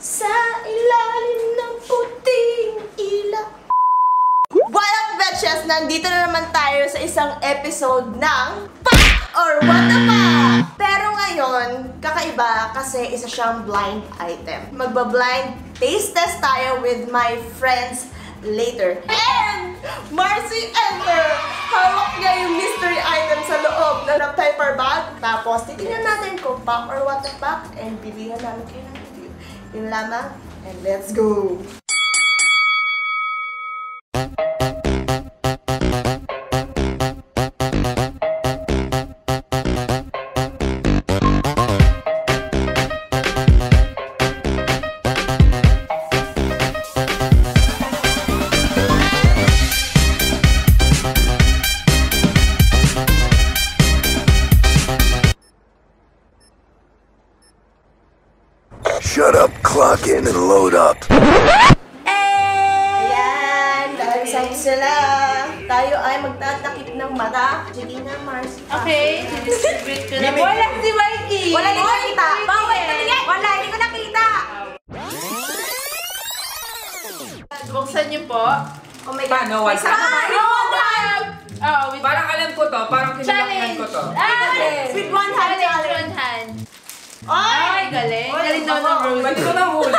Sa ilalim ng puting ilaw. What up, betches? Nandito na naman tayo sa isang episode ng Pack or What the Fuck! Pero ngayon, kakaiba kasi isa siyang blind item. Magba-blind taste test tayo with my friends later. And Marcy enter! Hawak niya yung mystery item sa loob ng paper bag. Tapos, titignan natin kung Pack or What the Fuck and pilihan namin kayo ng review. Yun lamang, and let's go! Shut up, clock in and load up. Ayan! Dahil sa sila, tayo ay magtatakip ng mata. Sige na, Mars. Okay, distribute ko na. Wala si Mikey! Wala, hindi ko nakita. Bawal, tumingin! Wala, hindi ko nakita! Buksan niyo po. Oh my God. Paano? Wala. Oh, with Parang alam ko to, parang kinalakihan ko to. With one hand challenge. one hand. Ay! Ay, galing. Oy, Galing daw ng rose. Pwede ko nang hula.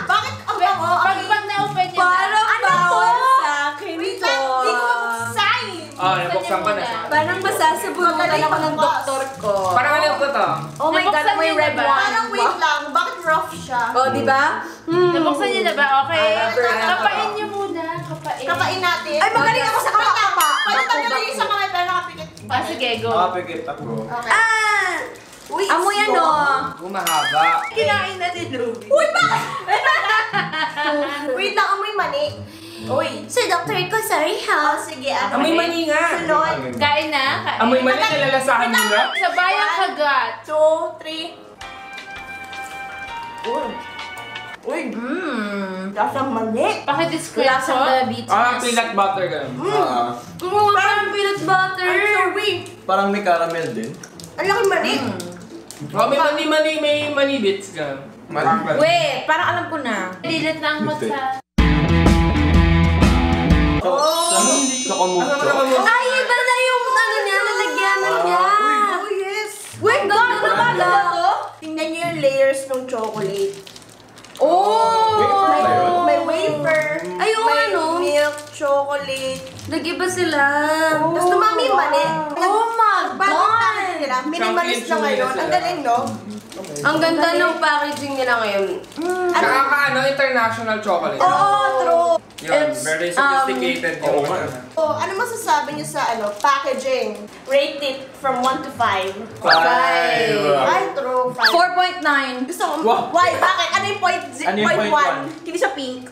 Bakit ang bango? Pag na-open niyo Parang Ano bawal to? sa akin Wait to. lang, hindi ko mabuksan. Oh, nabuksan ko na siya. Parang masasabunutan ako ng doktor ko. Parang alam ko to. Oh my God, Nabuksan may niyo red na ba? one. Parang wait lang, bakit rough siya? Oh, di ba? Nabuksan niyo na ba? Okay. Alam ko. Kapain niyo muna. Kapain. Kapain natin. Ay, magaling ako sa kapapa. Pwede tanggalin yung sa kamay, pero nakapikit. Ah, sige, go. Pikit ako. Okay. Ah! Uy, Amoy ano? Gumahaba. Kinain na ni Ruby. Uy, bakit? Wait lang, amoy mani. Uy. Sa doctor ko, sorry Oh, ha. sige. Ano? Amoy mani nga. Sunod. Kain na. Kain. Amoy mani, nilalasahan mo na. Sa bayang kagat. 2, 3. Uy. Uy. Lasang mani. Pakidescribe Lasang ko. diabetes. Peanut butter ganun. Kumuha parang peanut butter. I'm sorry. Parang may caramel din. Ang laki mani. Oh, may mani bits ganun. Wait, parang alam ko na. Dilit lang mo sa... Sa komutso. Ay, iba na yung ano niya, nalagyanan niya. Oh, yes. Wait, ganda na pala. Tingnan niyo yung layers ng chocolate. Oh! May wafer. Ay, oo, may ano? milk, chocolate. Nag-iba sila. Tapos dumami yung mani. Oh my Bakit God! nila? Minimalist na Chunky ngayon. sila. Ang galing, no? Ang ganda ng packaging nila ngayon. Nakaka international chocolate. Oo, true. Yun, It's, very sophisticated yung ano. Oh, ano masasabi niyo sa packaging? Rate it from 1 to 5. Five. Ay, true. 5. 4.9. Gusto ko, Wow. why? Bakit? Ano yung point, Ano yung point 1? Hindi siya pink.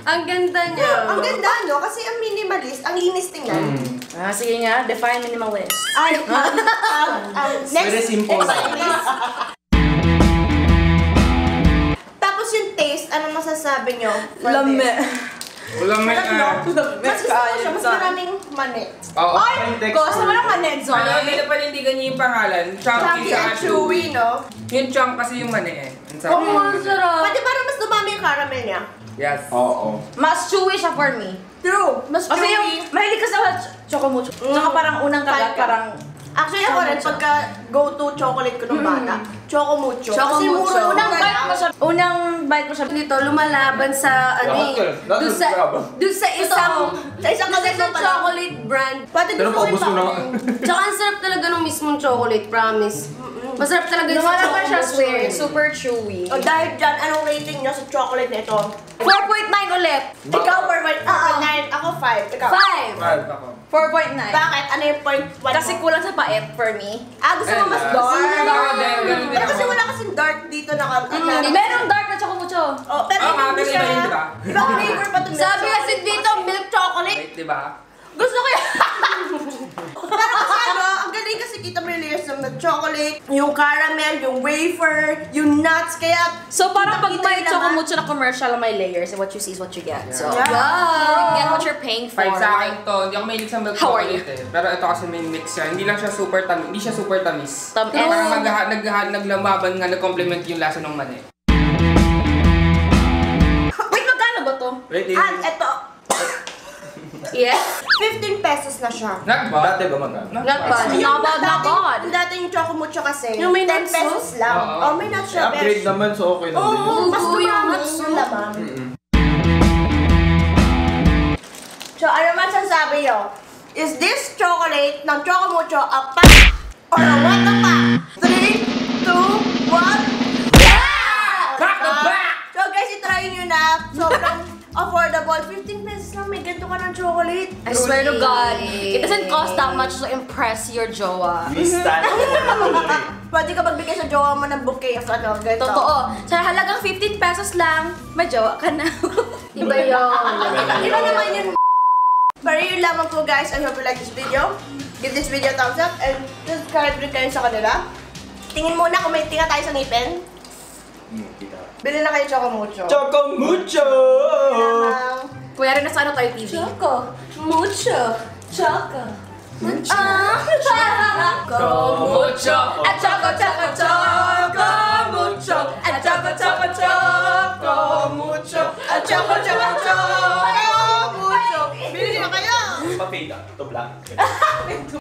Ang ganda niya. Ang ganda, no? Kasi ang minimalist, ang linis tingnan. Ah, sige nga, define minimalist. Ay, next. Very simple next, lang. please. Tapos yung taste, ano masasabi nyo? Lame. Walang may Mas gusto ko siya, mas maraming mani. Oo. Gusto mo lang mani, Ano, hindi na panindigan niyo yung pangalan. Chunky Chunky sa and chewy, no? Yung chunk kasi yung mani eh. Ang sabi Oh, mo. ang sarap. Pwede parang mas dumami yung caramel niya. Yes. Oo. Mas chewy siya for me. True. Mas Kasi chewy. yung, mahilig ka sa chocomucho. Tsaka parang unang kagat, Talca. parang Actually, ako rin, pagka go-to chocolate ko nung bata, Choco Mucho. Kasi chocomucho. mura Unang na bite lang. mo siya, nito, lumalaban sa, ano eh, dun sa isang, Sa isang dun sa kasino isang pa lang. chocolate brand. Pati Pero gusto ko paubos mo yung na. Tsaka ang sarap talaga ng mismong chocolate, promise. Masarap talaga yung Lumalaban siya, chocomucho. swear. Super chewy. O dahil dyan, anong rating nyo sa chocolate nito? 4.9 ulit. Ikaw, 4.9. Ako, 5. Ikaw. 5. Five ako. 4.9. Bakit? Ano yung point 1 Kasi kulang sa paet for me. gusto mo mas dark? Ganun din Pero kasi ako. wala kasing dark dito na Merong dark na chocomucho. Oh, pero Oo nga, hindi pero siya. iba yun, di ba? Ibang flavor pa ito. Sabi kasi dito, milk chocolate. Right, di ba? Gusto ko yan. Pero kasi ang ganda rin kasi kita mo yung layers ng milk chocolate, yung caramel, yung wafer, yung nuts, kaya... So parang pag Nakita may yung laman. Chocomucho na commercial may layers, what you see is what you get. So, Yeah. you get what you're paying for. 5 sa akin to. Hindi ako mahilig sa milk How are chocolate eh. Pero ito kasi may mix siya. Hindi lang siya super tamis. Hindi siya super tamis. True. Parang naglamaban nga, nag-complement yung lasa ng mani. Wait, magkano ba to? At eto, Yes? 15 pesos na siya. Not bad. Dati ba magkano? Not bad. Not bad, not bad. Yung dati yung Chocomucho kasi, Yung may 10 nuts, pesos lang. Oo. Oh, may nuts siya. Upgrade naman, so okay lang din. Oo, mas Oo, lumamat yung yung laman. So, ano masasabi nyo? Is this chocolate ng Chocomucho a pack or a what the pack? 3, 2, 1, Back to back! So guys, itry nyo na. Sobrang affordable. 15 pesos lang, may ganito ka ng chocolate. I swear to God, it doesn't cost that much to impress your jowa. We stand Pwede ka magbigay sa jowa mo ng bouquet of ano, ganito. Totoo. Sa halagang 15 pesos lang, may jowa ka na. Iba yun. Iba naman yun. Pero yun lamang po guys. I hope you like this video. Give this video a thumbs up and subscribe rin kayo sa kanila. Tingin muna kung may tinga tayo sa ngipin. Bili na kayo Chocomucho. Chocomucho! Kuya rin nasa ano tayo TV? Mucho. Choco. Mucho! At choco, choco, choco, mucho. At choco, choco, choco, mucho. At choco, choco, choco, mucho. Bili na kayo! Pa-fade to black.